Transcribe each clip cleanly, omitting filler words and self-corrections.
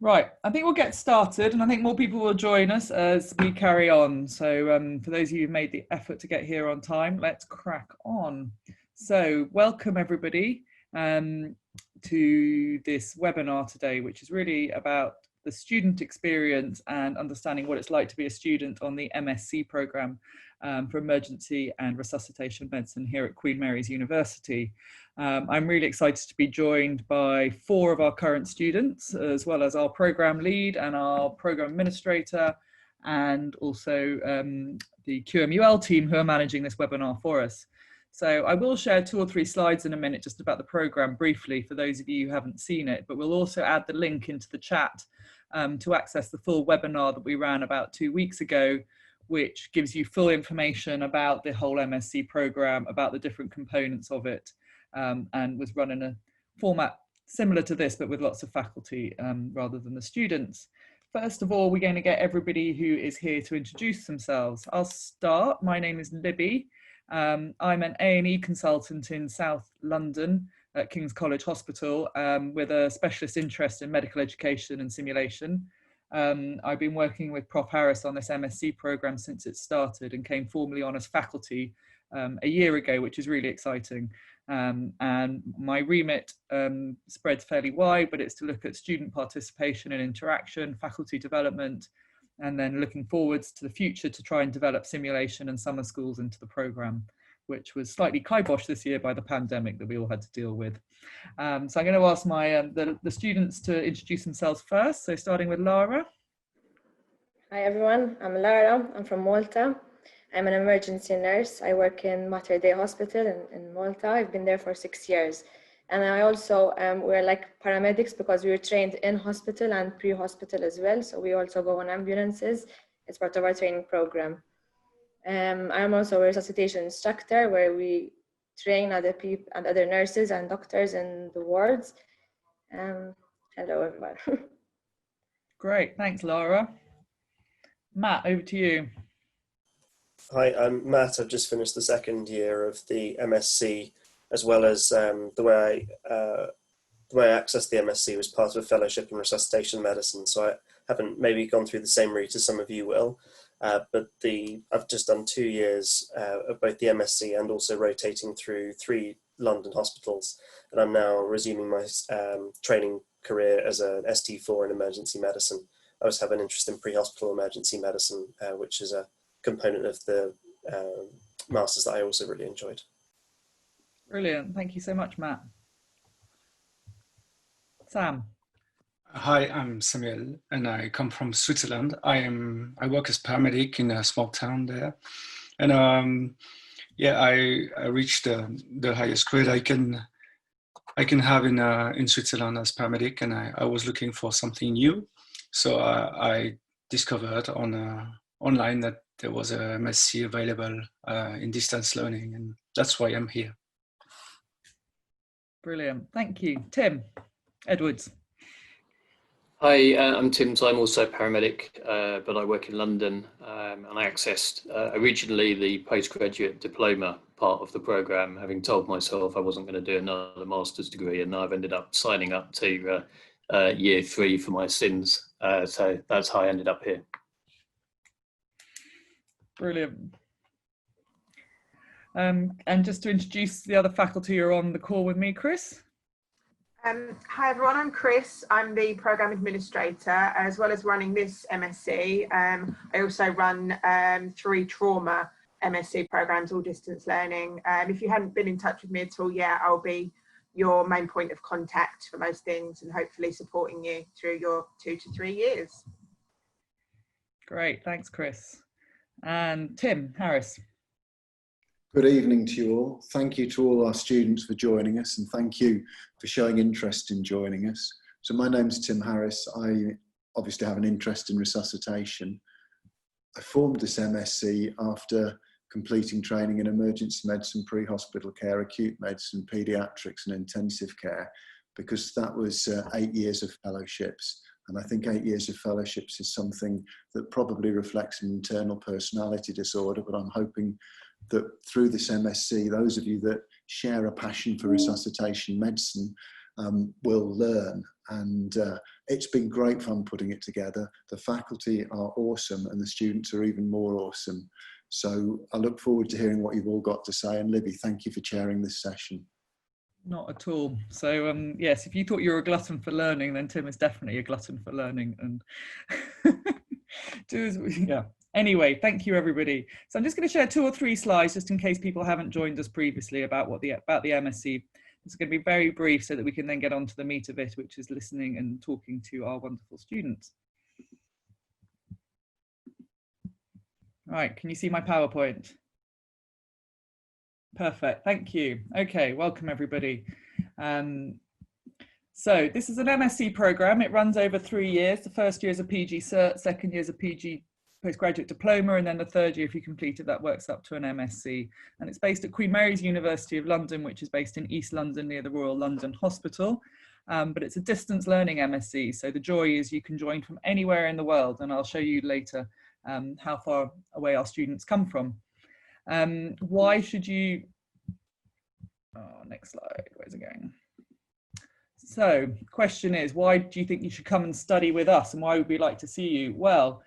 Right, I think we'll get started, and I think more people will join us as we carry on. So for those of you who've made the effort to get here on time, let's crack on. So welcome everybody to this webinar today, which is really about the student experience and understanding what it's like to be a student on the MSc programme for Emergency and Resuscitation Medicine here at Queen Mary's University. I'm really excited to be joined by 4 of our current students, as well as our programme lead and our programme administrator, and also the QMUL team who are managing this webinar for us. So I will share 2 or 3 slides in a minute just about the programme briefly for those of you who haven't seen it, but we'll also add the link into the chat to access the full webinar that we ran about 2 weeks ago, which gives you full information about the whole MSc programme, about the different components of it, and was run in a format similar to this, but with lots of faculty rather than the students. First of all, we're going to get everybody who is here to introduce themselves. I'll start. My name is Libby. I'm an A&E consultant in South London at King's College Hospital with a specialist interest in medical education and simulation. I've been working with Prof Harris on this MSc programme since it started and came formally on as faculty a year ago, which is really exciting. And my remit spreads fairly wide, but it's to look at student participation and interaction, faculty development, and then looking forwards to the future to try and develop simulation and summer schools into the programme, which was slightly kiboshed this year by the pandemic that we all had to deal with. So I'm going to ask the students to introduce themselves first. So starting with Lara. Hi everyone, I'm Lara, I'm from Malta. I'm an emergency nurse. I work in Mater Dei Hospital in Malta. I've been there for 6 years. And I also, we're like paramedics because we were trained in hospital and pre-hospital as well. So we also go on ambulances. It's part of our training program. I'm also a resuscitation instructor where we train other people and other nurses and doctors in the wards. Hello everyone. Great, thanks Lara. Matt, over to you. Hi, I'm Matt. I've just finished the 2nd year of the MSc, as well as the way I accessed the MSc was part of a fellowship in resuscitation medicine. So I haven't maybe gone through the same route as some of you will, but I've just done 2 years of both the MSc and also rotating through 3 London hospitals. And I'm now resuming my training career as an ST4 in emergency medicine. I also have an interest in pre-hospital emergency medicine, which is a component of the masters that I also really enjoyed. Brilliant, thank you so much, Matt. Sam. Hi, I'm Samuel, and I come from Switzerland. I work as paramedic in a small town there, and yeah, I reached the highest grade I can have in Switzerland as paramedic, and I was looking for something new, so I discovered online that there was a MSc available in distance learning, and that's why I'm here. Brilliant, thank you. Tim Edwards. Hi, I'm Tim. So I'm also a paramedic, but I work in London, and I accessed originally the postgraduate diploma part of the programme, having told myself I wasn't going to do another master's degree, and now I've ended up signing up to year 3 for my sins. So that's how I ended up here. Brilliant. And just to introduce the other faculty who are on the call with me, Chris. Hi everyone, I'm Chris. I'm the Programme Administrator, as well as running this MSc. I also run 3 trauma MSc programmes, all distance learning. If you hadn't been in touch with me at all yet, I'll be your main point of contact for most things and hopefully supporting you through your 2 to 3 years. Great, thanks Chris. And Tim Harris. Good evening to you all. Thank you to all our students for joining us, and thank you for showing interest in joining us. So my name's Tim Harris. I obviously have an interest in resuscitation. I formed this MSc after completing training in emergency medicine, pre-hospital care, acute medicine, paediatrics and intensive care, because that was 8 years of fellowships. And I think 8 years of fellowships is something that probably reflects an internal personality disorder, but I'm hoping that through this MSc, those of you that share a passion for resuscitation medicine will learn. And it's been great fun putting it together. The faculty are awesome and the students are even more awesome. So I look forward to hearing what you've all got to say. And Libby, thank you for chairing this session. Not at all. So yes, if you thought you were a glutton for learning, then Tim is definitely a glutton for learning. And yeah. Anyway, thank you everybody. So I'm just going to share 2 or 3 slides just in case people haven't joined us previously about the MSc. It's going to be very brief so that we can then get on to the meat of it, which is listening and talking to our wonderful students. Right, can you see my PowerPoint? Perfect, thank you. Okay, welcome everybody. So this is an MSc program. It runs over 3 years. The first year is a PG cert, second year is a PG postgraduate diploma, and then the third year, if you complete it, that works up to an MSc. And it's based at Queen Mary's University of London, which is based in East London near the Royal London Hospital. But it's a distance learning MSc. So the joy is you can join from anywhere in the world, and I'll show you later how far away our students come from. Why should you, next slide, where's it going? So question is, why do you think you should come and study with us, and why would we like to see you? Well,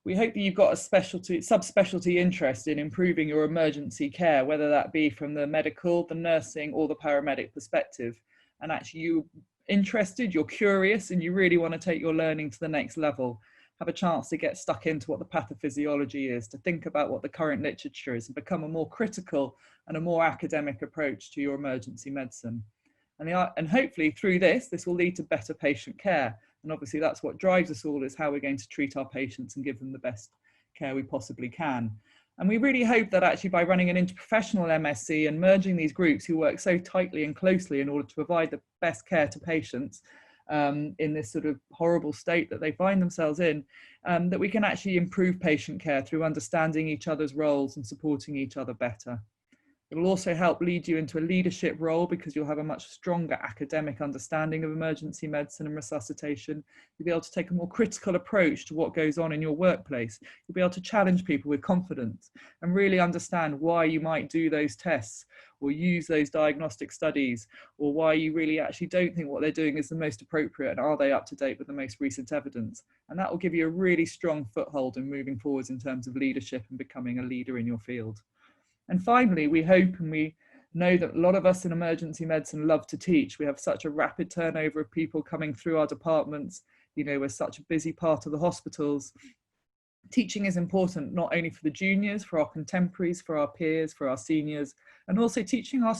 we hope that you've got a subspecialty interest in improving your emergency care, whether that be from the medical, the nursing, or the paramedic perspective. And actually you're interested, you're curious, and you really want to take your learning to the next level. Have a chance to get stuck into what the pathophysiology is, to think about what the current literature is, and become a more critical and a more academic approach to your emergency medicine. And hopefully through this will lead to better patient care. And obviously that's what drives us all, is how we're going to treat our patients and give them the best care we possibly can. And we really hope that actually by running an interprofessional MSc and merging these groups who work so tightly and closely in order to provide the best care to patients in this sort of horrible state that they find themselves in, that we can actually improve patient care through understanding each other's roles and supporting each other better. It will also help lead you into a leadership role because you'll have a much stronger academic understanding of emergency medicine and resuscitation. You'll be able to take a more critical approach to what goes on in your workplace. You'll be able to challenge people with confidence and really understand why you might do those tests or use those diagnostic studies, or why you really actually don't think what they're doing is the most appropriate, and are they up to date with the most recent evidence. And that will give you a really strong foothold in moving forwards in terms of leadership and becoming a leader in your field. And finally, we hope and we know that a lot of us in emergency medicine love to teach. We have such a rapid turnover of people coming through our departments. You know, we're such a busy part of the hospitals. Teaching is important, not only for the juniors, for our contemporaries, for our peers, for our seniors, and also teaching our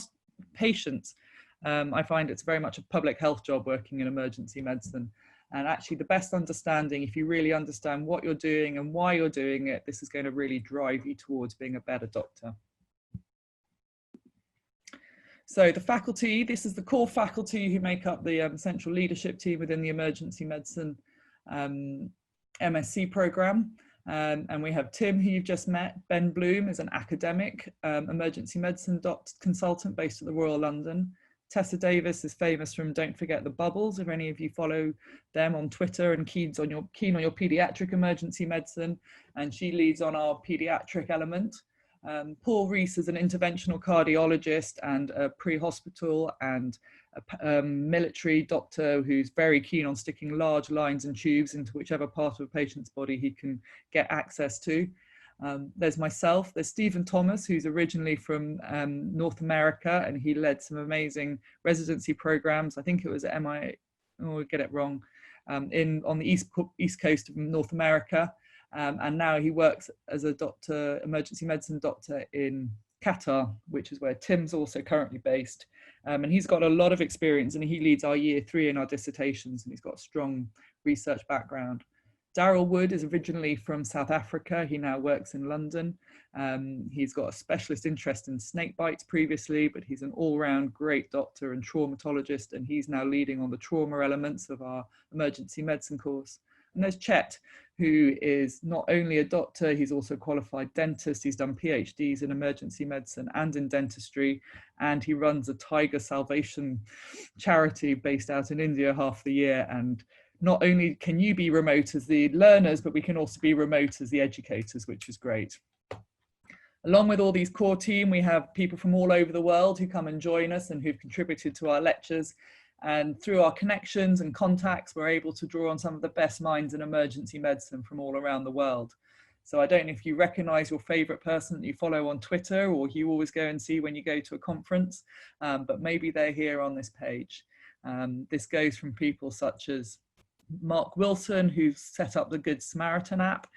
patients. I find it's very much a public health job working in emergency medicine. And actually the best understanding, if you really understand what you're doing and why you're doing it, this is going to really drive you towards being a better doctor. So the faculty, this is the core faculty who make up the central leadership team within the emergency medicine MSc program. And we have Tim, who you've just met. Ben Bloom is an academic emergency medicine consultant based at the Royal London. Tessa Davis is famous from Don't Forget the Bubbles, if any of you follow them on Twitter and keen on your pediatric emergency medicine, and she leads on our pediatric element. Paul Rees is an interventional cardiologist and a pre-hospital and a military doctor who's very keen on sticking large lines and tubes into whichever part of a patient's body he can get access to. There's myself, there's Stephen Thomas, who's originally from North America, and he led some amazing residency programs. I think it was at MI, oh, get it wrong, on the east coast of North America. And now he works as a doctor, emergency medicine doctor in Qatar, which is where Tim's also currently based. And he's got a lot of experience, and he leads our year 3 in our dissertations, and he's got a strong research background. Daryl Wood is originally from South Africa. He now works in London. He's got a specialist interest in snake bites previously, but he's an all-round great doctor and traumatologist, and he's now leading on the trauma elements of our emergency medicine course. And there's Chet, who is not only a doctor, he's also a qualified dentist. He's done PhDs in emergency medicine and in dentistry, and he runs a tiger salvation charity based out in India half the year. And not only can you be remote as the learners, but we can also be remote as the educators, which is great. Along with all these core team, we have people from all over the world who come and join us and who've contributed to our lectures. And through our connections and contacts, we're able to draw on some of the best minds in emergency medicine from all around the world. So I don't know if you recognize your favorite person that you follow on Twitter or you always go and see when you go to a conference, but maybe they're here on this page. This goes from people such as Mark Wilson, who's set up the Good Samaritan app,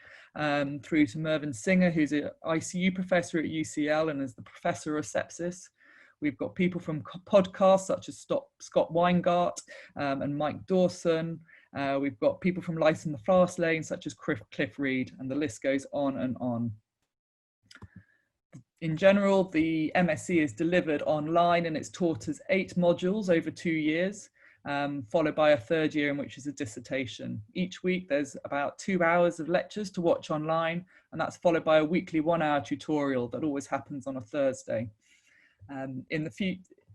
through to Mervyn Singer, who's an ICU professor at UCL and is the professor of sepsis. We've got people from podcasts such as Scott Weingart and Mike Dawson. We've got people from Light in the Fast Lane such as Cliff Reed, and the list goes on and on. In general, the MSc is delivered online and it's taught as 8 modules over 2 years, followed by a 3rd year in which is a dissertation. Each week there's about 2 hours of lectures to watch online, and that's followed by a weekly 1-hour tutorial that always happens on a Thursday.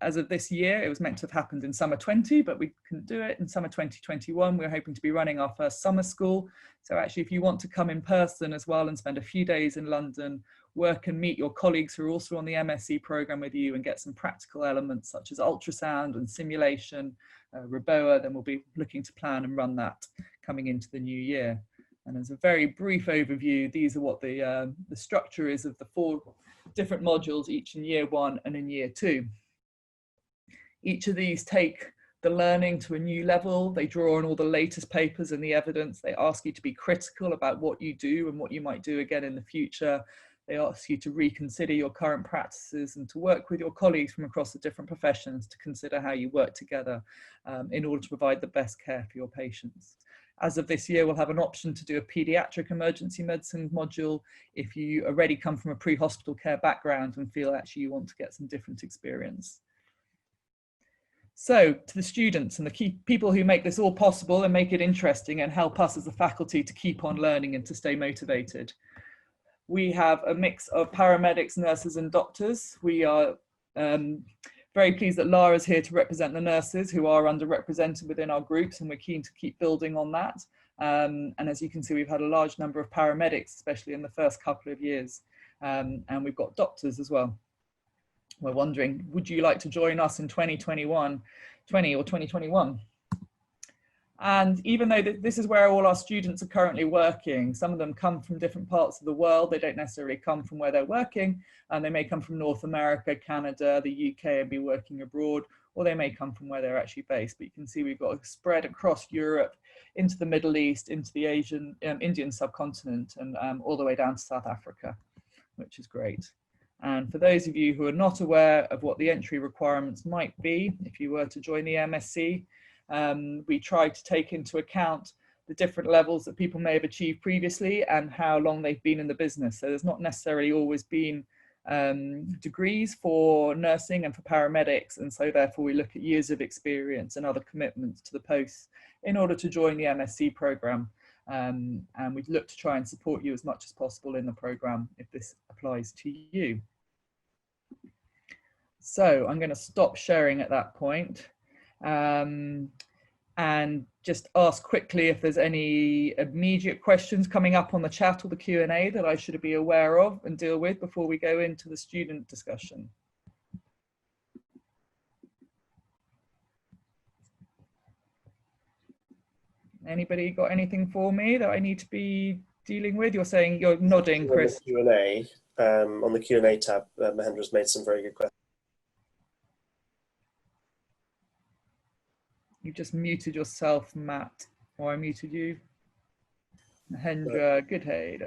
As of this year, it was meant to have happened in summer 20, but we couldn't do it. In summer 2021, we're hoping to be running our first summer school. So actually, if you want to come in person as well and spend a few days in London, work and meet your colleagues who are also on the MSc program with you and get some practical elements such as ultrasound and simulation, RIBOA, then we'll be looking to plan and run that coming into the new year. And as a very brief overview, these are what the structure is of the 4 different modules, each in year 1 and in year 2. Each of these take the learning to a new level. They draw on all the latest papers and the evidence. They ask you to be critical about what you do and what you might do again in the future. They ask you to reconsider your current practices and to work with your colleagues from across the different professions to consider how you work together in order to provide the best care for your patients. As of this year, we'll have an option to do a pediatric emergency medicine module if you already come from a pre-hospital care background and feel actually you want to get some different experience. So to the students and the key people who make this all possible and make it interesting and help us as a faculty to keep on learning and to stay motivated. We have a mix of paramedics, nurses and doctors. We are very pleased that Lara's here to represent the nurses who are underrepresented within our groups, and we're keen to keep building on that. And as you can see, we've had a large number of paramedics, especially in the first couple of years. And we've got doctors as well. We're wondering, would you like to join us in 2020 or 2021? And even though this is where all our students are currently working, some of them come from different parts of the world. They don't necessarily come from where they're working, and they may come from North America, Canada, the UK and be working abroad, or they may come from where they're actually based. But you can see we've got a spread across Europe, into the Middle East, into the Indian subcontinent, and all the way down to South Africa, which is great. And for those of you who are not aware of what the entry requirements might be, if you were to join the MSc, we try to take into account the different levels that people may have achieved previously and how long they've been in the business. So there's not necessarily always been degrees for nursing and for paramedics. And so therefore we look at years of experience and other commitments to the posts in order to join the MSc program. And we look to try and support you as much as possible in the program if this applies to you. So I'm going to stop sharing at that point. And just ask quickly if there's any immediate questions coming up on the chat or the Q&A that I should be aware of and deal with before we go into the student discussion. Anybody got anything for me that I need to be dealing with? You're saying, you're nodding, Chris. On the Q&A tab, Mahendra's made some very good questions. You just muted yourself, Matt, or I muted you. Mahendra, good day.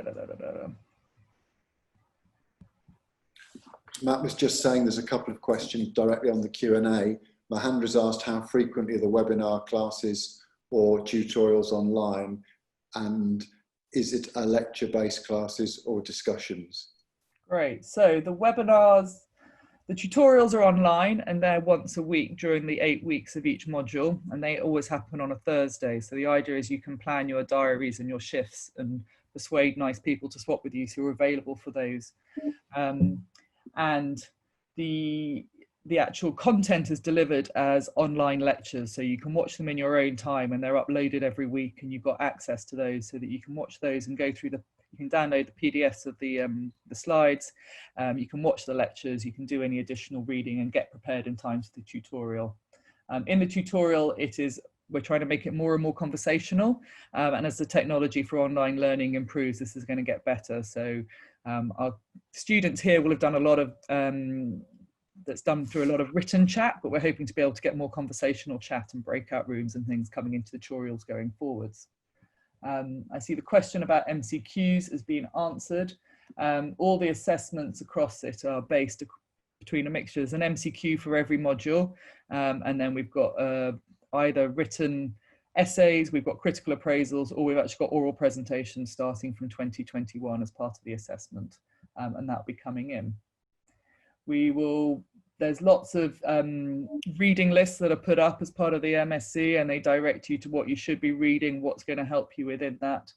Matt was just saying there's a couple of questions directly on the Q&A. Mahendra's asked how frequently are the webinar classes or tutorials online, and is it a lecture-based classes or discussions? Great, so the webinars, the tutorials are online and they're once a week during the 8 weeks of each module, and they always happen on a Thursday. So the idea is you can plan your diaries and your shifts and persuade nice people to swap with you so you're available for those. And the actual content is delivered as online lectures, so you can watch them in your own time and they're uploaded every week, and you've got access to those so that you can watch those and go through you can download the PDFs of the slides, you can watch the lectures, you can do any additional reading and get prepared in time for the tutorial. In the tutorial, we're trying to make it more and more conversational, and as the technology for online learning improves, this is going to get better. So our students here will have done a lot of that's done through a lot of written chat, but we're hoping to be able to get more conversational chat and breakout rooms and things coming into the tutorials going forwards. I see the question about MCQs has been answered. All the assessments across it are based between a mixture. There's an MCQ for every module, and then we've got either written essays, we've got critical appraisals, or we've actually got oral presentations starting from 2021 as part of the assessment, and that'll be coming in. There's lots of reading lists that are put up as part of the MSc, and they direct you to what you should be reading, what's going to help you within that.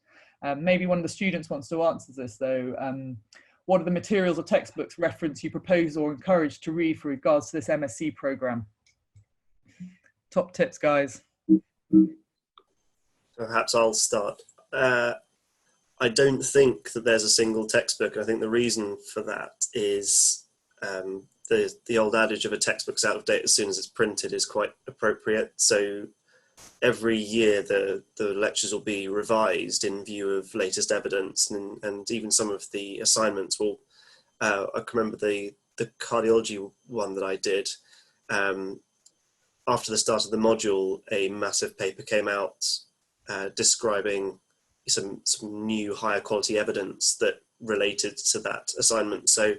Maybe one of the students wants to answer this though. What are the materials or textbooks reference you propose or encourage to read for regards to this MSc program? Top tips, guys. Perhaps I'll start. I don't think that there's a single textbook. I think the reason for that is the old adage of a textbook's out of date as soon as it's printed is quite appropriate. So every year the lectures will be revised in view of latest evidence, and even some of the assignments will, I can remember the cardiology one that I did, after the start of the module, a massive paper came out describing some new higher quality evidence that related to that assignment. So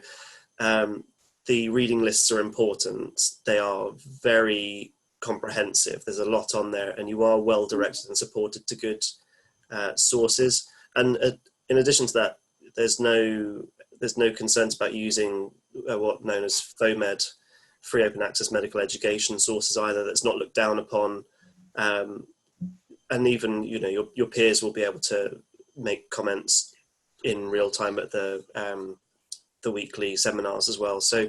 the reading lists are important. They are very comprehensive. There's a lot on there, and you are well directed and supported to good sources. And in addition to that, there's no concerns about using what known as FOMED, free open access medical education sources either. That's not looked down upon, and even your peers will be able to make comments in real time at the weekly seminars as well. So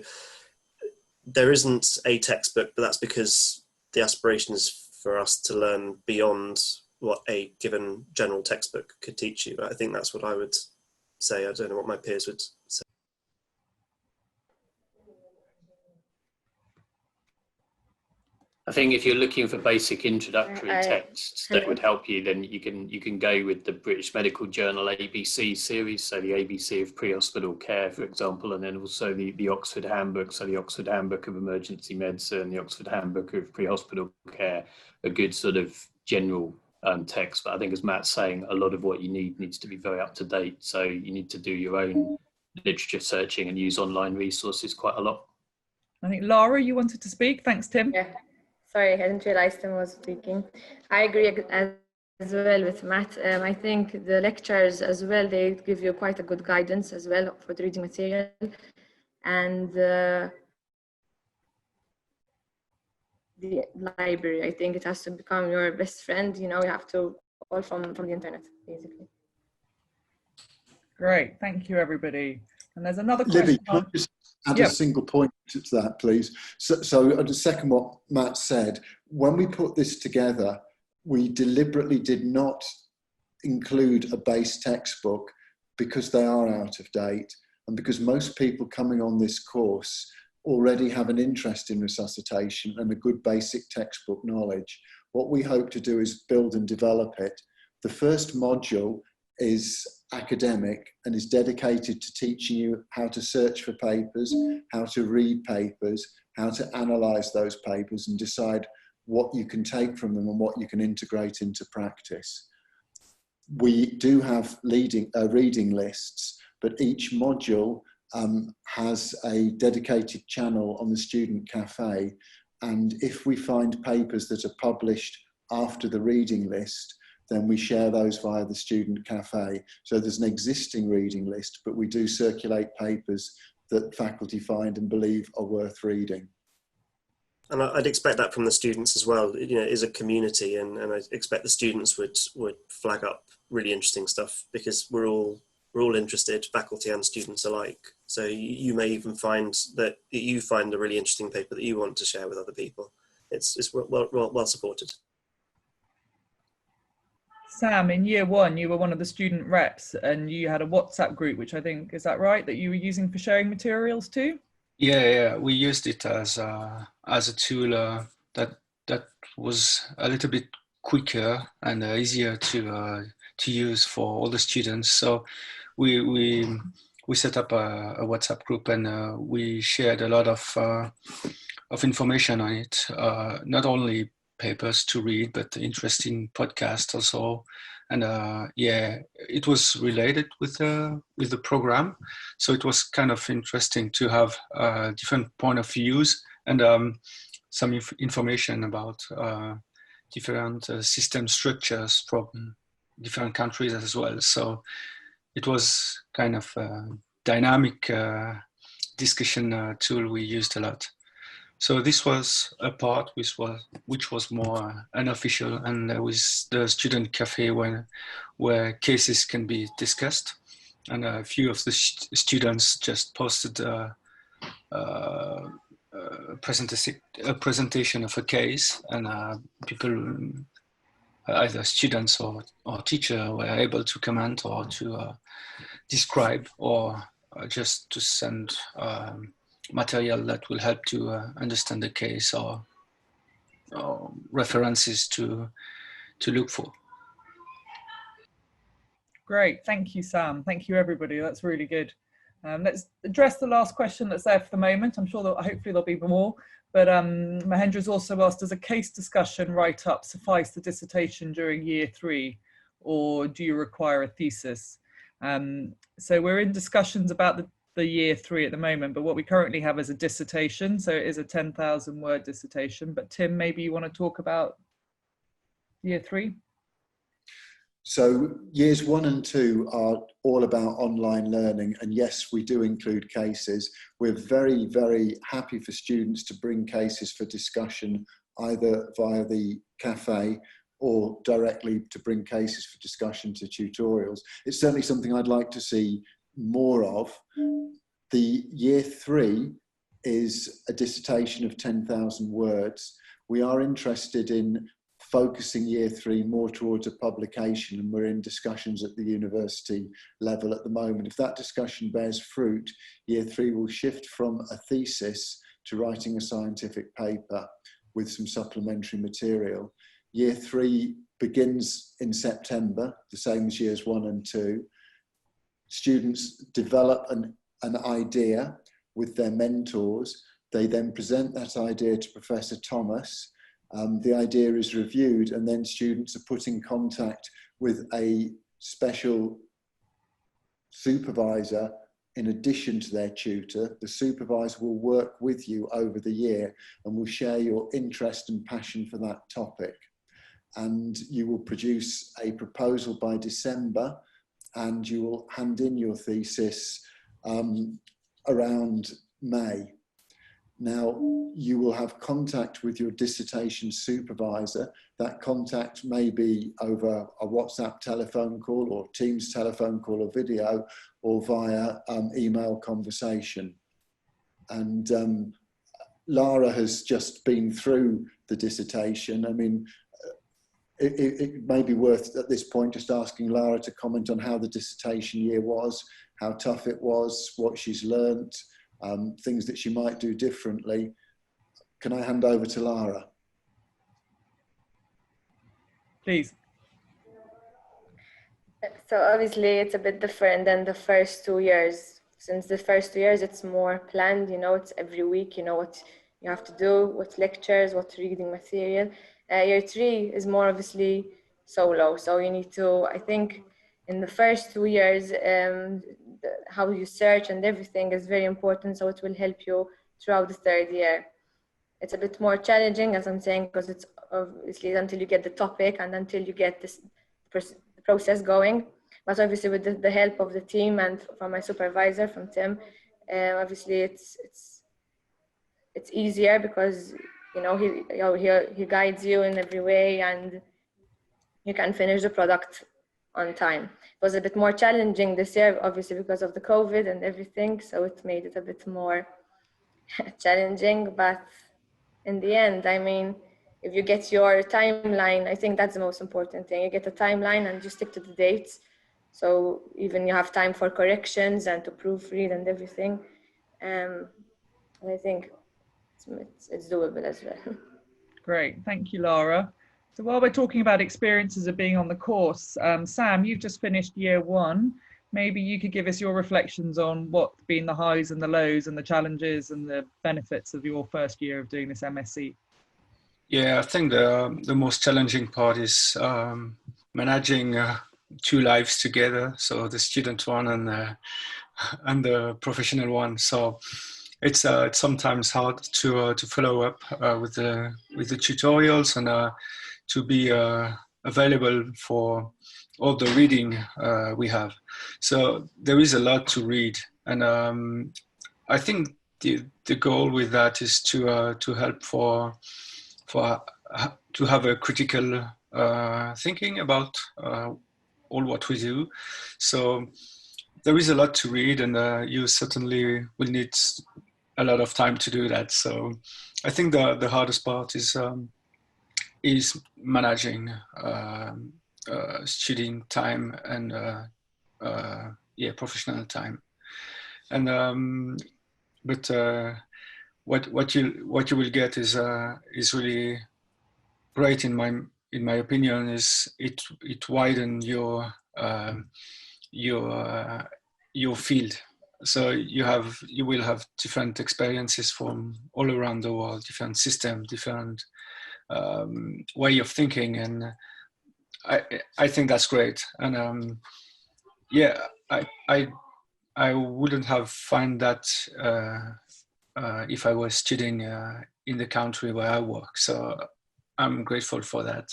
there isn't a textbook, but that's because the aspiration is for us to learn beyond what a given general textbook could teach you. I think that's what I would say. I don't know what my peers would say. I think if you're looking for basic introductory texts that would help you, then you can go with the British Medical Journal ABC series, so the ABC of pre-hospital care, for example, and then also the Oxford Handbook, so the Oxford Handbook of Emergency Medicine, the Oxford Handbook of Pre-Hospital Care, a good sort of general text. But I think, as Matt's saying, a lot of what you needs to be very up to date. So you need to do your own literature searching and use online resources quite a lot. I think Lara, you wanted to speak. Thanks, Tim. Yeah. Sorry, I hadn't realized Tim was speaking. I agree as well with Matt. I think the lectures as well, they give you quite a good guidance as well for the reading material. And the library, I think it has to become your best friend. You have to all from the internet, basically. Great, thank you, everybody. And there's another question. Libby, can I just add a single point to that, please? So to second what Matt said, when we put this together, we deliberately did not include a base textbook because they are out of date, and because most people coming on this course already have an interest in resuscitation and a good basic textbook knowledge. What we hope to do is build and develop it. The first module is academic and is dedicated to teaching you how to search for papers, how to read papers, how to analyse those papers and decide what you can take from them and what you can integrate into practice. We do have reading lists, but each module has a dedicated channel on the Student Cafe, and if we find papers that are published after the reading list, then we share those via the Student Cafe. So there's an existing reading list, but we do circulate papers that faculty find and believe are worth reading. And I'd expect that from the students as well. It is a community, and I expect the students would flag up really interesting stuff, because we're all interested, faculty and students alike. So you may even find that you find a really interesting paper that you want to share with other people. It's well supported. Sam, in year one, you were one of the student reps and you had a WhatsApp group, which I think, is that right, that you were using for sharing materials too? Yeah, we used it as a tool that that was a little bit quicker and easier to use for all the students. So we set up a WhatsApp group, and we shared a lot of information on it. Not only papers to read, but interesting podcasts also. And yeah, it was related with the program, so it was kind of interesting to have different point of views and some information about different system structures from different countries as well. So it was kind of a dynamic discussion tool we used a lot. So this was a part which was more unofficial, and there was the student cafe where cases can be discussed, and a few of the students just posted a presentation of a case, and people, either students or teacher, were able to comment or to describe or just to send material that will help to understand the case or references to look for. Great, thank you, Sam. Thank you, everybody. That's really good. Let's address the last question that's there for the moment. I'm sure that hopefully there'll be more. But Mahendra's also asked, does a case discussion write-up suffice the dissertation during year 3, or do you require a thesis? So we're in discussions about the year 3 at the moment, but what we currently have is a dissertation. So it is a 10,000 word dissertation. But Tim, maybe you want to talk about year 3? So years 1 and 2 are all about online learning, and yes, we do include cases. We're very, very happy for students to bring cases for discussion, either via the cafe or directly to bring cases for discussion to tutorials. It's certainly something I'd like to see more of. The year 3 is a dissertation of 10,000 words. We are interested in focusing year 3 more towards a publication, and we're in discussions at the university level at the moment. If that discussion bears fruit, year 3 will shift from a thesis to writing a scientific paper with some supplementary material. Year 3 begins in September, the same as years 1 and 2. Students develop an idea with their mentors. They then present that idea to Professor Thomas. The idea is reviewed, and then students are put in contact with a special supervisor in addition to their tutor. The supervisor will work with you over the year and will share your interest and passion for that topic. And you will produce a proposal by December, and you will hand in your thesis around May. Now, you will have contact with your dissertation supervisor. That contact may be over a WhatsApp telephone call or Teams telephone call or video, or via email conversation. And Lara has just been through the dissertation. I mean, it may be worth at this point just asking Lara to comment on how the dissertation year was, how tough it was, what she's learnt, things that she might do differently. Can I hand over to Lara? Please. So obviously it's a bit different than the first 2 years. Since the first 2 years, it's more planned, you know, it's every week, you know what you have to do, what lectures, what reading material. Year 3 is more obviously solo. So you need to, I think, in the first 2 years, how you search and everything is very important. So it will help you throughout the 3rd year. It's a bit more challenging, as I'm saying, because it's obviously until you get the topic and until you get this process going. But obviously with the help of the team and from my supervisor, from Tim, obviously it's easier because, you know, he guides you in every way and you can finish the product on time. It was a bit more challenging this year, obviously because of the COVID and everything, so it made it a bit more challenging. But in the end, I mean, if you get your timeline, I think that's the most important thing. You get a timeline and you stick to the dates. So even you have time for corrections and to proofread and everything. And I think it's doable as well. Great, thank you, Lara. So while we're talking about experiences of being on the course, Sam, you've just finished year 1. Maybe you could give us your reflections on what's been the highs and the lows and the challenges and the benefits of your first year of doing this MSc. Yeah, I think the most challenging part is managing 2 lives together. So the student one and the professional one. So it's sometimes hard to follow up with the tutorials and to be available for all the reading we have. So there is a lot to read, and I think the goal with that is to help to have a critical thinking about all what we do. So there is a lot to read, and you certainly will need a lot of time to do that. So I think the hardest part is managing studying time and professional time. And but what you will get is really great in my opinion. Is it widen your field. So you will have different experiences from all around the world, different system, different way of thinking, and I think that's great. And I wouldn't have found that if I was studying in the country where I work. So I'm grateful for that.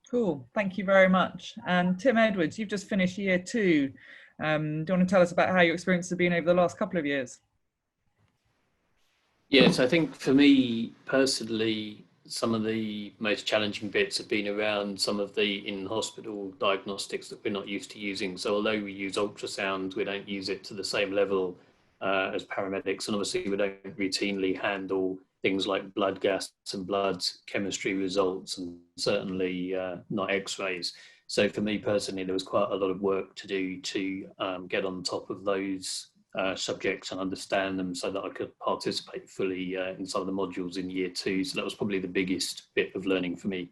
Cool, thank you very much. And Tim Edwards, you've just finished year 2. Do you want to tell us about how your experiences have been over the last couple of years? Yes, I think for me personally, some of the most challenging bits have been around some of the in-hospital diagnostics that we're not used to using. So although we use ultrasound, we don't use it to the same level as paramedics. And obviously we don't routinely handle things like blood gas and blood chemistry results, and certainly not x-rays. So for me personally, there was quite a lot of work to do to get on top of those subjects and understand them so that I could participate fully in some of the modules in year 2. So that was probably the biggest bit of learning for me.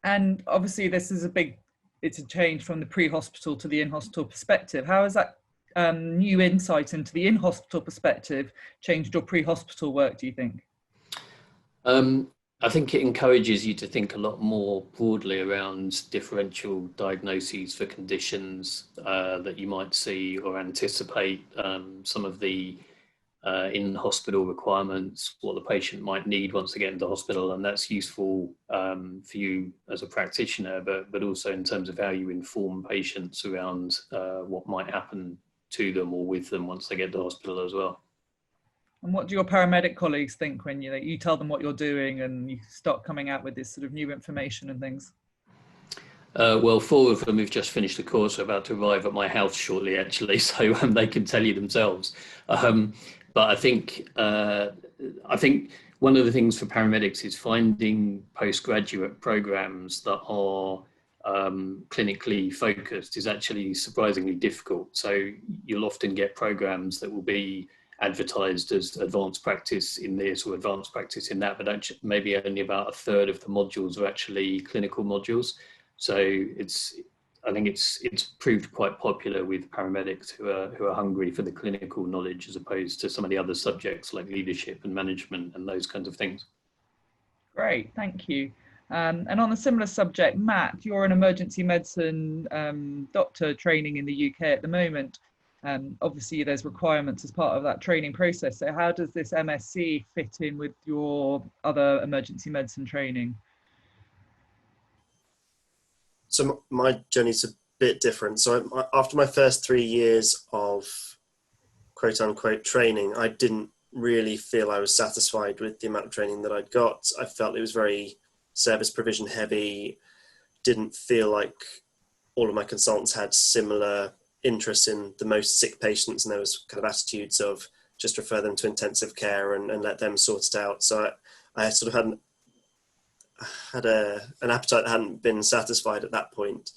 And obviously this is it's a change from the pre-hospital to the in-hospital perspective. How has that new insight into the in-hospital perspective changed your pre-hospital work, do you think? I think it encourages you to think a lot more broadly around differential diagnoses for conditions that you might see, or anticipate some of the in-hospital requirements, what the patient might need once they get into hospital. And that's useful for you as a practitioner, but also in terms of how you inform patients around what might happen to them or with them once they get to hospital as well. And what do your paramedic colleagues think when you tell them what you're doing and you start coming out with this sort of new information and things? Well, 4 of them who've just finished the course are about to arrive at my house shortly, actually, so they can tell you themselves. But I think one of the things for paramedics is finding postgraduate programs that are clinically focused is actually surprisingly difficult. So you'll often get programs that will be advertised as advanced practice in this or advanced practice in that, but actually maybe only about 1/3 of the modules are actually clinical modules. So I think it's proved quite popular with paramedics who are hungry for the clinical knowledge, as opposed to some of the other subjects like leadership and management and those kinds of things. Great, thank you. And on a similar subject, Matt, you're an emergency medicine doctor training in the UK at the moment. Obviously there's requirements as part of that training process. So how does this MSc fit in with your other emergency medicine training? So my journey's a bit different. So after my first 3 years of quote unquote training, I didn't really feel I was satisfied with the amount of training that I'd got. I felt it was very service provision heavy, didn't feel like all of my consultants had similar interest in the most sick patients, and there was kind of attitudes of just refer them to intensive care and let them sort it out. So I sort of had an appetite that hadn't been satisfied at that point.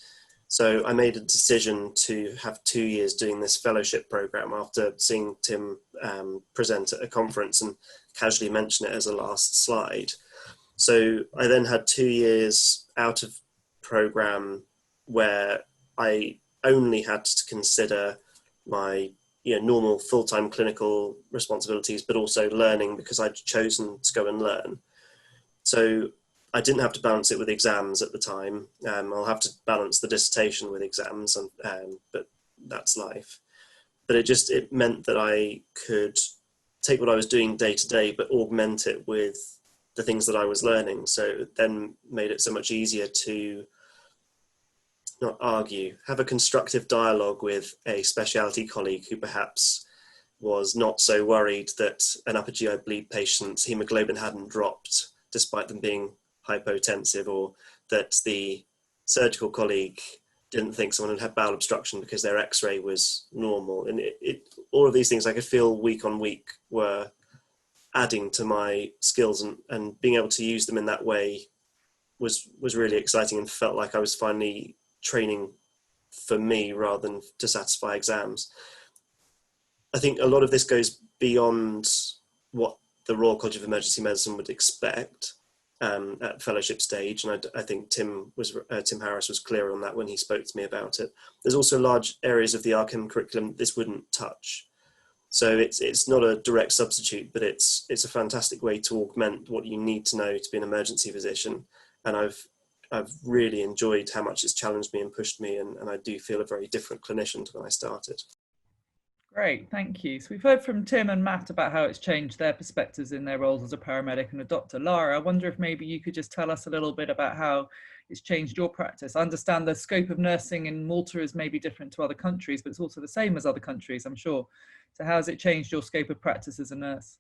So I made a decision to have 2 years doing this fellowship program after seeing Tim present at a conference and casually mention it as a last slide. So I then had 2 years out of program where I only had to consider my normal full-time clinical responsibilities, but also learning because I'd chosen to go and learn. So I didn't have to balance it with exams at the time. I'll have to balance the dissertation with exams, but that's life. But it meant that I could take what I was doing day to day, but augment it with the things that I was learning. So it then made it so much easier to not argue, have a constructive dialogue with a specialty colleague who perhaps was not so worried that an upper GI bleed patient's hemoglobin hadn't dropped despite them being hypotensive, or that the surgical colleague didn't think someone had bowel obstruction because their x-ray was normal. And all of these things I could feel week on week were adding to my skills, and being able to use them in that way was really exciting, and felt like I was finally training for me rather than to satisfy exams. I think a lot of this goes beyond what the Royal College of Emergency Medicine would expect at fellowship stage, and I think Tim Harris was clear on that when he spoke to me about it. There's also large areas of the RChem curriculum this wouldn't touch, so it's not a direct substitute, but it's a fantastic way to augment what you need to know to be an emergency physician. And I've really enjoyed how much it's challenged me and pushed me, and I do feel a very different clinician to when I started. Great, thank you. So we've heard from Tim and Matt about how it's changed their perspectives in their roles as a paramedic and a doctor. Lara, I wonder if maybe you could just tell us a little bit about how it's changed your practice. I understand the scope of nursing in Malta is maybe different to other countries, but it's also the same as other countries, I'm sure. So how has it changed your scope of practice as a nurse?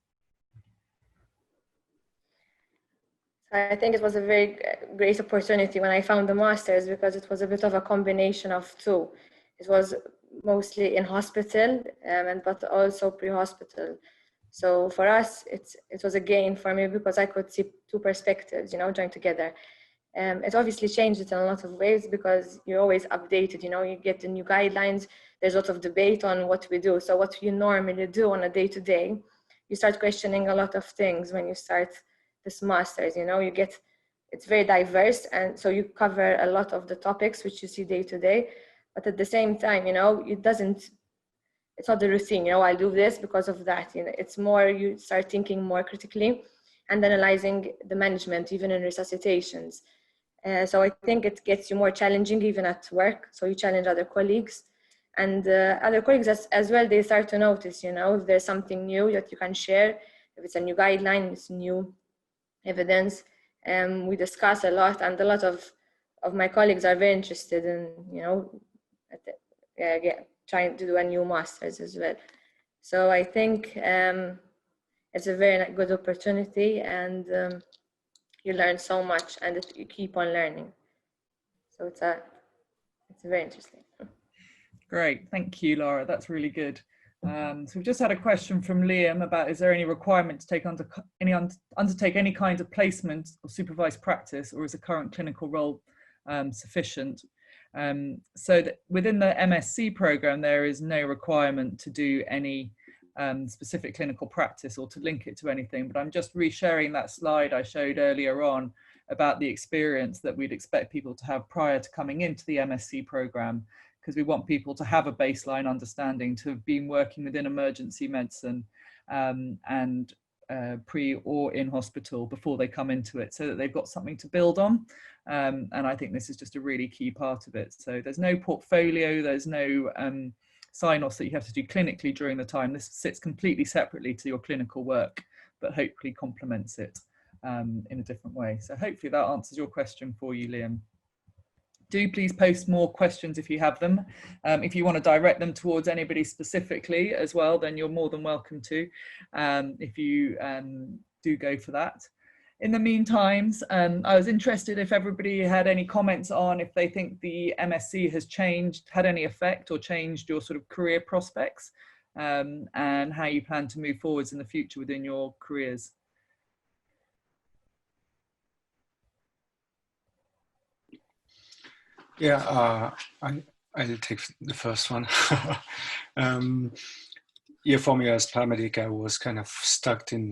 I think it was a very great opportunity when I found the master's, because it was a bit of a combination of two. It was mostly in hospital, but also pre-hospital. So for us, it was a gain for me because I could see two perspectives, joined together. It obviously changed it in a lot of ways because you're always updated, you get the new guidelines. There's a lot of debate on what we do. So what you normally do on a day-to-day, you start questioning a lot of things when you start this master's, it's very diverse. And so you cover a lot of the topics which you see day-to-day, but at the same time, it's not the routine, I'll do this because of that. It's more, you start thinking more critically and analyzing the management, even in resuscitations. So I think it gets you more challenging even at work. So you challenge other colleagues, and other colleagues as well, they start to notice, if there's something new that you can share, if it's a new guideline, it's new evidence. We discuss a lot, and a lot of my colleagues are very interested in, trying to do a new master's as well. So I think it's a very good opportunity, and you learn so much, and you keep on learning. So it's very interesting. Great, thank you, Laura. That's really good. So we've just had a question from Liam about, is there any requirement to undertake any kind of placement or supervised practice, or is a current clinical role sufficient? So that within the MSc program, there is no requirement to do any specific clinical practice or to link it to anything, but I'm just resharing that slide I showed earlier on about the experience that we'd expect people to have prior to coming into the MSc program, because we want people to have a baseline understanding, to have been working within emergency medicine and pre or in hospital before they come into it, so that they've got something to build on. And I think this is just a really key part of it. So there's no portfolio, there's no sign-offs that you have to do clinically during the time. This sits completely separately to your clinical work, but hopefully complements it in a different way. So hopefully that answers your question for you, Liam. Do please post more questions if you have them. If you want to direct them towards anybody specifically as well, then you're more than welcome to, if you do go for that. In the meantime, I was interested if everybody had any comments on if they think the MSc has had any effect or changed your sort of career prospects, and how you plan to move forwards in the future within your careers. Yeah, I'll take the first one. Yeah, for me as paramedic, I was kind of stuck in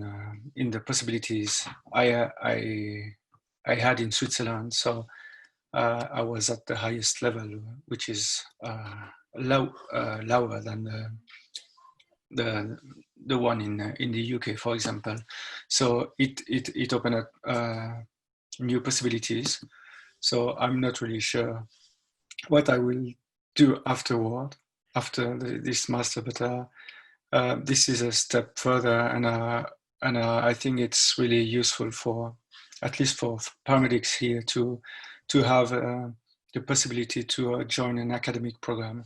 the possibilities I had in Switzerland. So I was at the highest level, which is lower than the one in the UK, for example. So it opened up new possibilities. So I'm not really sure what I will do afterward, after this master, but this is a step further, and I think it's really useful for, at least for paramedics here, to have the possibility to join an academic program.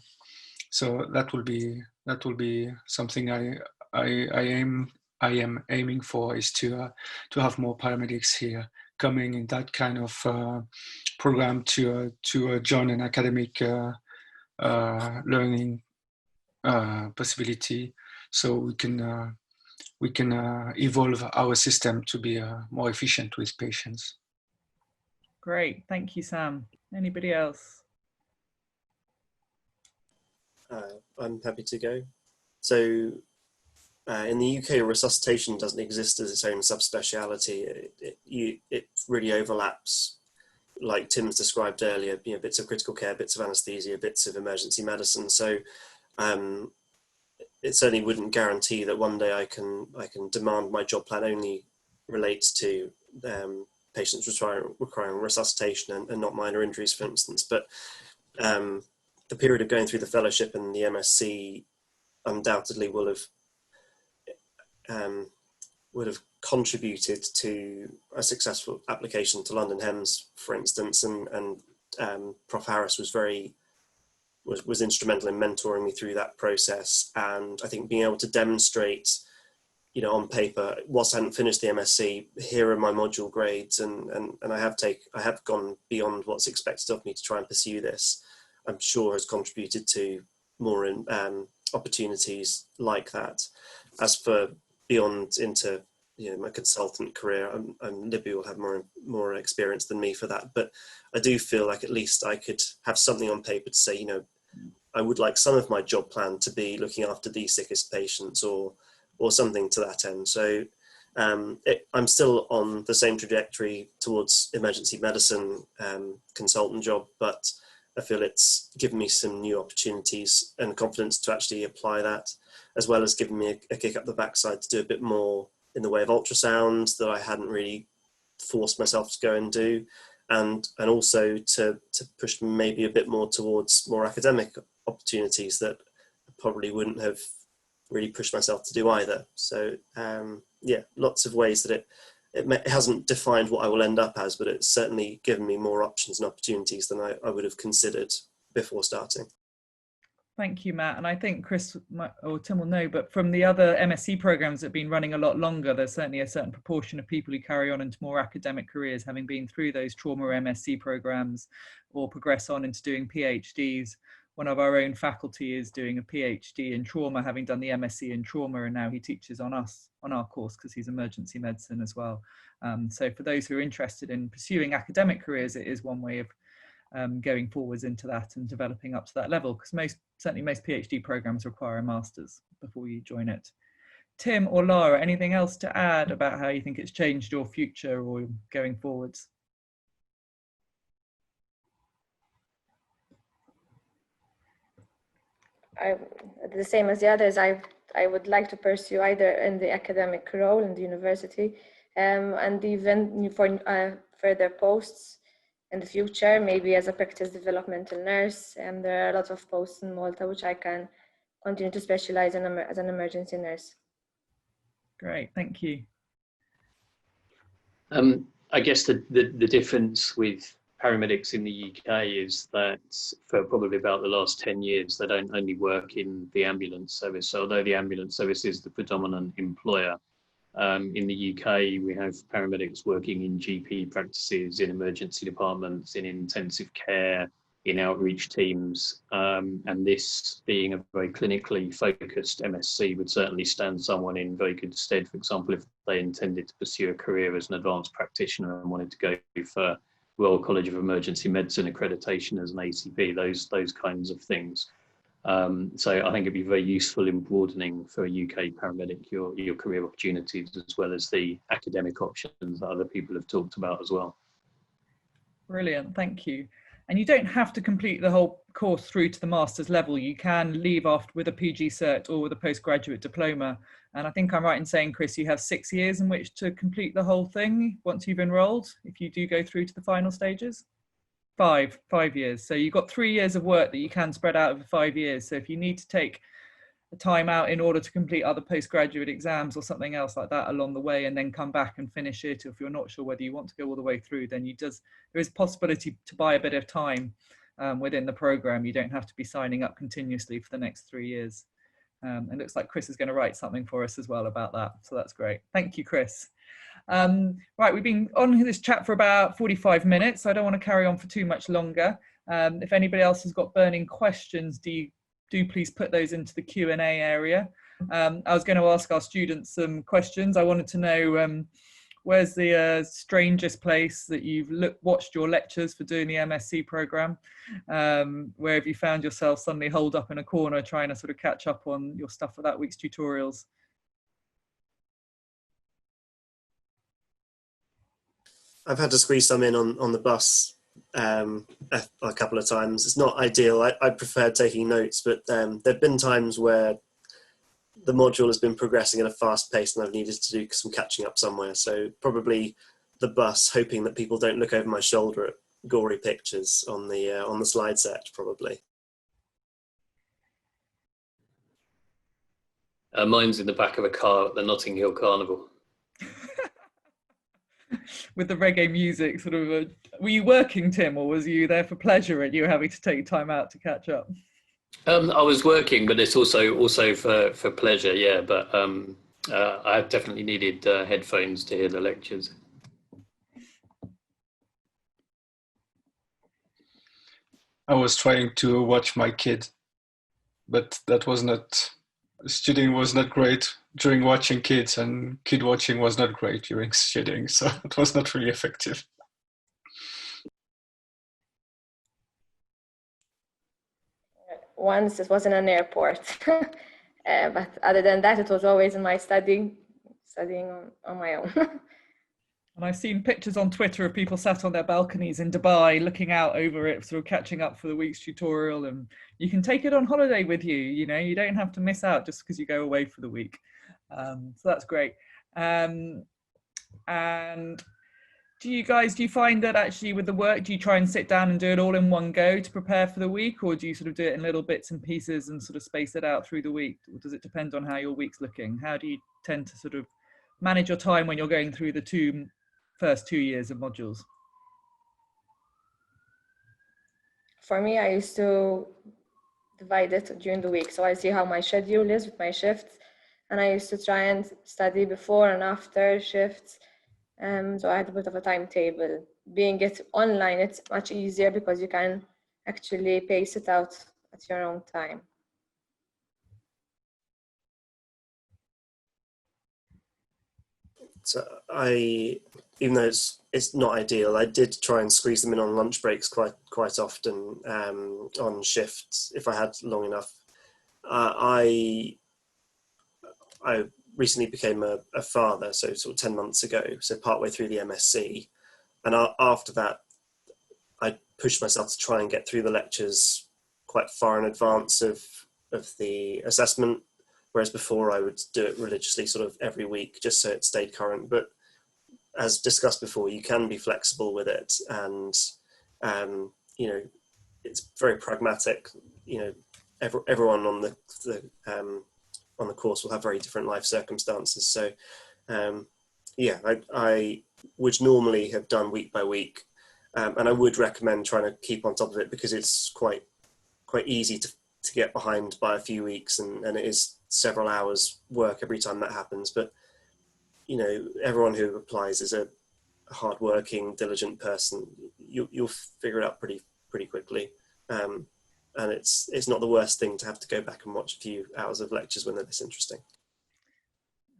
So that will be something I am aiming for, is to have more paramedics here coming in that kind of program to join an academic learning possibility, so we can evolve our system to be more efficient with patients. Great, thank you, Sam. Anybody else? I'm happy to go. So in the UK, resuscitation doesn't exist as its own subspeciality. It really overlaps, like Tim's described earlier, bits of critical care, bits of anaesthesia, bits of emergency medicine. So it certainly wouldn't guarantee that one day I can demand my job plan only relates to patients requiring resuscitation and not minor injuries, for instance. But the period of going through the fellowship and the MSc undoubtedly will have contributed to a successful application to London HEMS, for instance, and Prof. Harris was instrumental in mentoring me through that process. And I think being able to demonstrate, on paper, whilst I hadn't finished the MSc, here are my module grades, and I have gone beyond what's expected of me to try and pursue this, I'm sure has contributed to more opportunities like that. As for beyond into my consultant career, Libby will have more experience than me for that, but I do feel like at least I could have something on paper to say, I would like some of my job plan to be looking after the sickest patients, or something to that end. So I'm still on the same trajectory towards emergency medicine consultant job, but I feel it's given me some new opportunities and confidence to actually apply that, as well as giving me a kick up the backside to do a bit more in the way of ultrasounds that I hadn't really forced myself to go and do, and also to push maybe a bit more towards more academic opportunities that I probably wouldn't have really pushed myself to do either. So yeah, lots of ways that it hasn't defined what I will end up as, but it's certainly given me more options and opportunities than I would have considered before starting. Thank you, Matt. And I think Chris or Tim will know, but from the other MSc programs that have been running a lot longer, there's certainly a certain proportion of people who carry on into more academic careers, having been through those trauma MSc programs, or progress on into doing PhDs. One of our own faculty is doing a PhD in trauma, having done the MSc in trauma, and now he teaches on our course because he's emergency medicine as well. So for those who are interested in pursuing academic careers, it is one way of going forwards into that and developing up to that level, because certainly most PhD programs require a master's before you join it. Tim or Lara, anything else to add about how you think it's changed your future or going forwards? The same as the others, I would like to pursue either in the academic role in the university, and even for further posts in the future, maybe as a practice developmental nurse. And there are a lot of posts in Malta which I can continue to specialize in as an emergency nurse. Great, thank you. I guess the difference with paramedics in the UK is that for probably about the last 10 years, they don't only work in the ambulance service. So although the ambulance service is the predominant employer, in the UK, we have paramedics working in GP practices, in emergency departments, in intensive care, in outreach teams. And this being a very clinically focused MSc would certainly stand someone in very good stead, for example, if they intended to pursue a career as an advanced practitioner and wanted to go for Royal College of Emergency Medicine accreditation as an ACP, those kinds of things. So I think it'd be very useful in broadening for a UK paramedic your career opportunities, as well as the academic options that other people have talked about as well. Brilliant, thank you. And you don't have to complete the whole course through to the master's level. You can leave after with a PG cert or with a postgraduate diploma. And I think I'm right in saying, Chris, you have 6 years in which to complete the whole thing once you've enrolled, if you do go through to the final stages. 5 years. So you've got 3 years of work that you can spread out over 5 years. So if you need to take a time out in order to complete other postgraduate exams or something else like that along the way, and then come back and finish it, or if you're not sure whether you want to go all the way through, then there is possibility to buy a bit of time within the program. You don't have to be signing up continuously for the next 3 years. It looks like Chris is going to write something for us as well about that, so that's great. Thank you, Chris. Right, we've been on this chat for about 45 minutes, so I don't want to carry on for too much longer. If anybody else has got burning questions, do please put those into the Q&A area. I was going to ask our students some questions. I wanted to know where's the strangest place that you've watched your lectures for doing the MSc program? Where have you found yourself suddenly holed up in a corner trying to sort of catch up on your stuff for that week's tutorials? I've had to squeeze some in on the bus a couple of times. It's not ideal. I prefer taking notes, but there have been times where the module has been progressing at a fast pace and I've needed to do some catching up somewhere. So probably the bus, hoping that people don't look over my shoulder at gory pictures on the slide set, probably. Mine's in the back of a car at the Notting Hill Carnival. With the reggae music, sort of. Were you working, Tim, or was you there for pleasure and you were having to take time out to catch up? I was working, but it's also for pleasure, yeah. But I definitely needed headphones to hear the lectures. I was trying to watch my kid, but that was not. Studying was not great during watching kids, and kid watching was not great during studying, so it was not really effective. Once it was in an airport, but other than that, it was always in my studying on my own. And I've seen pictures on Twitter of people sat on their balconies in Dubai looking out over it, sort of catching up for the week's tutorial. And you can take it on holiday with you, you know, you don't have to miss out just because you go away for the week. So that's great. And do you find that actually with the work, do you try and sit down and do it all in one go to prepare for the week, or do you sort of do it in little bits and pieces and sort of space it out through the week? Or does it depend on how your week's looking? How do you tend to sort of manage your time when you're going through the first 2 years of modules? For me, I used to divide it during the week. So I see how my schedule is with my shifts, and I used to try and study before and after shifts. So I had a bit of a timetable. Being it online, it's much easier because you can actually pace it out at your own time. So even though it's not ideal, I did try and squeeze them in on lunch breaks quite often on shifts if I had long enough. I recently became a father, so sort of 10 months ago, so partway through the MSc, and after that I pushed myself to try and get through the lectures quite far in advance of the assessment, whereas before I would do it religiously sort of every week just so it stayed current. But as discussed before, you can be flexible with it, and you know, it's very pragmatic. You know, everyone on the course will have very different life circumstances. So yeah, I would normally have done week by week, and I would recommend trying to keep on top of it because it's quite easy to get behind by a few weeks, and it is several hours work every time that happens. But you know, everyone who applies is a hardworking, diligent person. You'll figure it out pretty quickly, and it's not the worst thing to have to go back and watch a few hours of lectures when they're this interesting.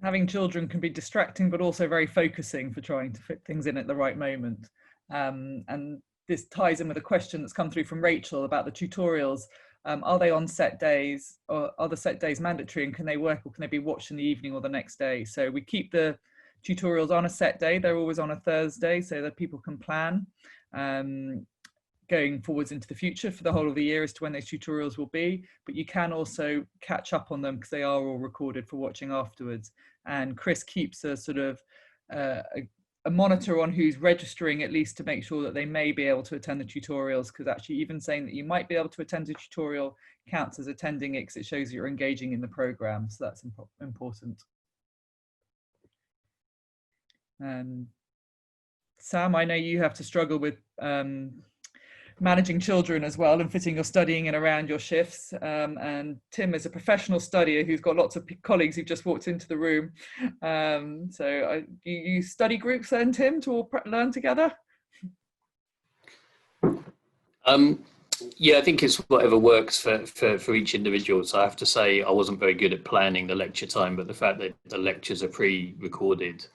Having children can be distracting, but also very focusing for trying to fit things in at the right moment. And this ties in with a question that's come through from Rachel about the tutorials. Are they on set days, or are the set days mandatory, and can they work, or can they be watched in the evening or the next day? So we keep the tutorials on a set day. They're always on a Thursday so that people can plan going forwards into the future for the whole of the year as to when those tutorials will be, but you can also catch up on them because they are all recorded for watching afterwards. And Chris keeps a sort of a monitor on who's registering, at least to make sure that they may be able to attend the tutorials, because actually even saying that you might be able to attend a tutorial counts as attending it, because it shows you're engaging in the program. So that's important. Sam, I know you have to struggle with managing children as well and fitting your studying in around your shifts, and Tim is a professional studier who's got lots of colleagues who've just walked into the room, so you use study groups then, Tim, to all learn together? Yeah, I think it's whatever works for each individual. So I have to say I wasn't very good at planning the lecture time, but the fact that the lectures are pre-recorded,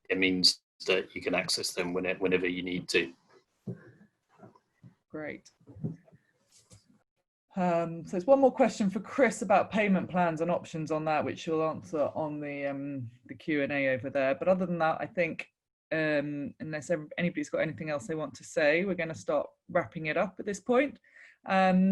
it means that you can access them whenever you need to. Great. So there's one more question for Chris about payment plans and options on that, which you'll answer on the Q&A over there. But other than that, I think unless anybody's got anything else they want to say, we're going to start wrapping it up at this point.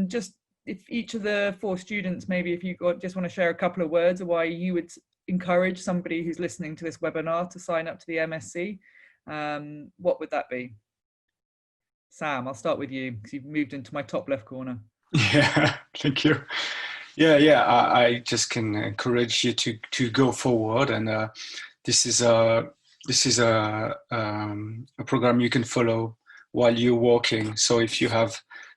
Just if each of the 4 students, maybe if you just want to share a couple of words of why you would encourage somebody who's listening to this webinar to sign up to the MSc, what would that be? Sam, I'll start with you because you've moved into my top left corner. Yeah, thank you. Yeah, I just can encourage you to go forward, and this is a program you can follow while you're walking. So if you have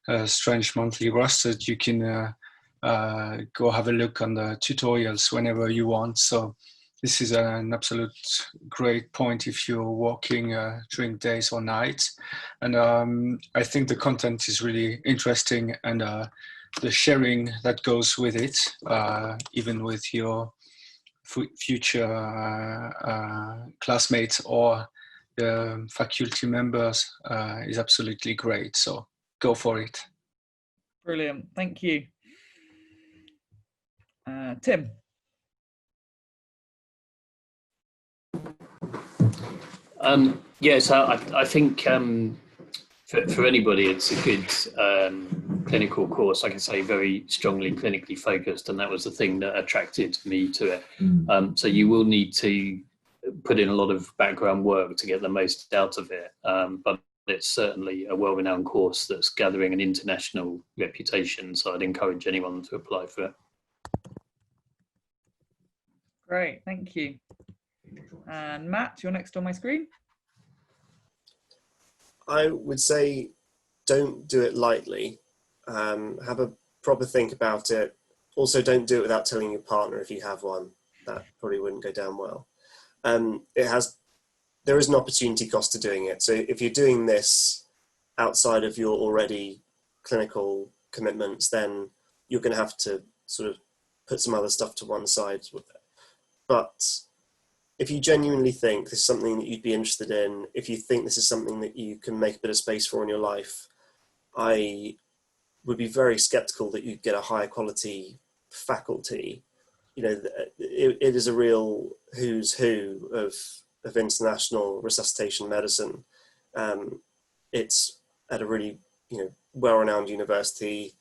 a strange monthly roster, you can go have a look on the tutorials whenever you want. So this is an absolute great point if you're walking during days or nights. And I think the content is really interesting, and the sharing that goes with it, even with your future classmates or the faculty members, is absolutely great. So go for it. Brilliant, thank you. Tim. So I think for anybody, it's a good clinical course. Like I say, very strongly clinically focused, and that was the thing that attracted me to it. So you will need to put in a lot of background work to get the most out of it, but it's certainly a well-renowned course that's gathering an international reputation, so I'd encourage anyone to apply for it. Great, thank you. And Matt, you're next on my screen. I would say don't do it lightly. Have a proper think about it. Also, don't do it without telling your partner if you have one. That probably wouldn't go down well. There is an opportunity cost to doing it. So if you're doing this outside of your already clinical commitments, then you're going to have to sort of put some other stuff to one side with it. But if you genuinely think this is something that you'd be interested in, if you think this is something that you can make a bit of space for in your life, I would be very skeptical that you'd get a higher quality faculty. You know, it is a real who's who of international resuscitation medicine. It's at a really, well-renowned university.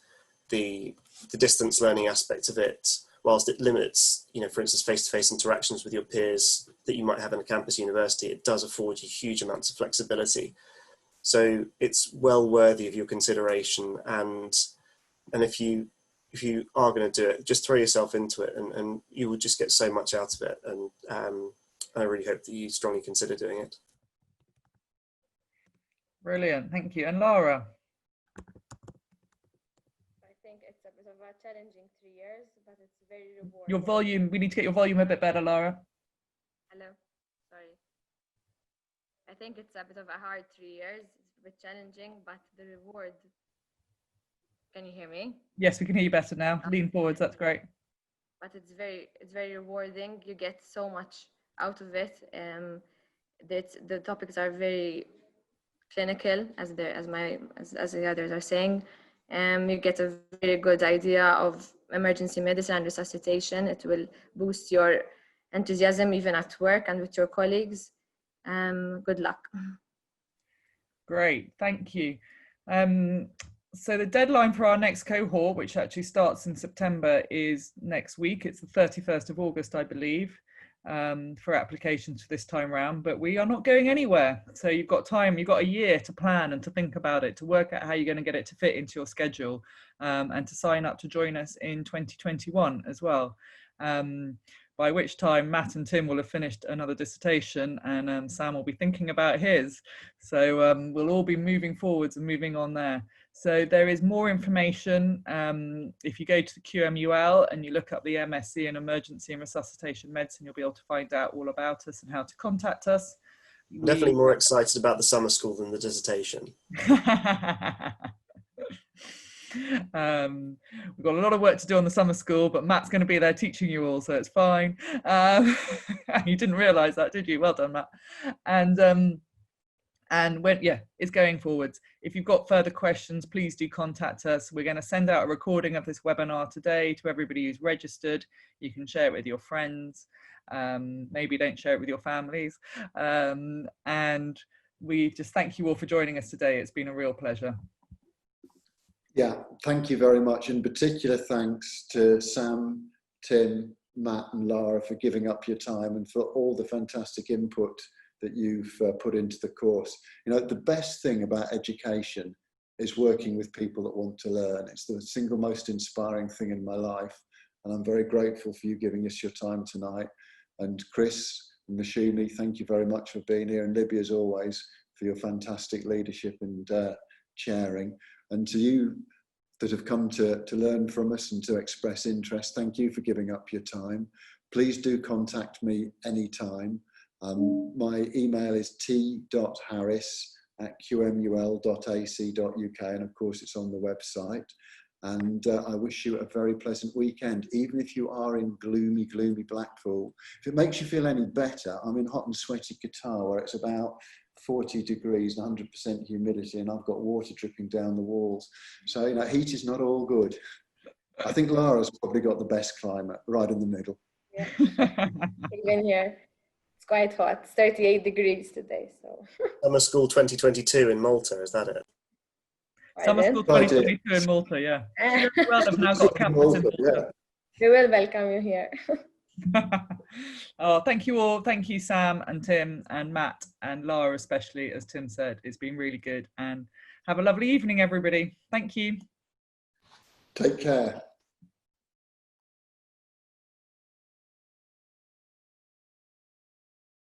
The distance learning aspect of it, whilst it limits, for instance, face-to-face interactions with your peers that you might have in a campus university, it does afford you huge amounts of flexibility. So it's well worthy of your consideration. And if you are going to do it, just throw yourself into it, and you will just get so much out of it. And I really hope that you strongly consider doing it. Brilliant, thank you. And Laura? I think it's a bit of a challenging 3 years, but it's very rewarding. Your volume, we need to get your volume a bit better, Laura. Hello, sorry. I think it's a bit of a hard 3 years. It's a bit challenging, but the reward. Can you hear me? Yes, we can hear you better now. Lean forwards, that's great. But it's very rewarding. You get so much out of it. The topics are very clinical, as the others are saying. You get a very good idea of emergency medicine and resuscitation. It will boost your enthusiasm even at work and with your colleagues. Good luck. Great, thank you. So the deadline for our next cohort, which actually starts in September, is next week. It's the 31st of August, I believe, for applications for this time round, but we are not going anywhere. So you've got time, you've got a year to plan and to think about it, to work out how you're going to get it to fit into your schedule, and to sign up to join us in 2021 as well. By which time Matt and Tim will have finished another dissertation, and Sam will be thinking about his. So we'll all be moving forwards and moving on there. So there is more information. If you go to the QMUL and you look up the MSc in Emergency and Resuscitation Medicine, you'll be able to find out all about us and how to contact us. Definitely more excited about the summer school than the dissertation. We've got a lot of work to do on the summer school, but Matt's going to be there teaching you all, so it's fine. You didn't realise that, did you? Well done, Matt. And when, yeah, it's going forwards. If you've got further questions, please do contact us. We're going to send out a recording of this webinar today to everybody who's registered. You can share it with your friends. Maybe don't share it with your families. And we just thank you all for joining us today. It's been a real pleasure. Yeah, thank you very much. In particular, thanks to Sam, Tim, Matt and Lara for giving up your time and for all the fantastic input that you've put into the course. You know, the best thing about education is working with people that want to learn. It's the single most inspiring thing in my life. And I'm very grateful for you giving us your time tonight. And Chris and Nashumi, thank you very much for being here. And Libby, as always, for your fantastic leadership and sharing. And to you that have come to learn from us and to express interest, thank you for giving up your time. Please do contact me anytime. My email is t.harris@qmul.ac.uk, and of course it's on the website. And I wish you a very pleasant weekend, even if you are in gloomy Blackpool. If it makes you feel any better, I'm in hot and sweaty Qatar, where it's about 40 degrees and 100% humidity, and I've got water dripping down the walls. So, you know, heat is not all good. I think Lara's probably got the best climate, right in the middle. Yeah. Even here, it's quite hot. It's 38 degrees today. So. Summer School 2022 in Malta, is that it? Summer School 2022 in Malta, yeah. Well, they've now got campus in Malta. We will welcome you here. Oh, thank you all. Thank you, Sam and Tim and Matt and Lara, especially, as Tim said. It's been really good. And have a lovely evening, everybody. Thank you. Take care.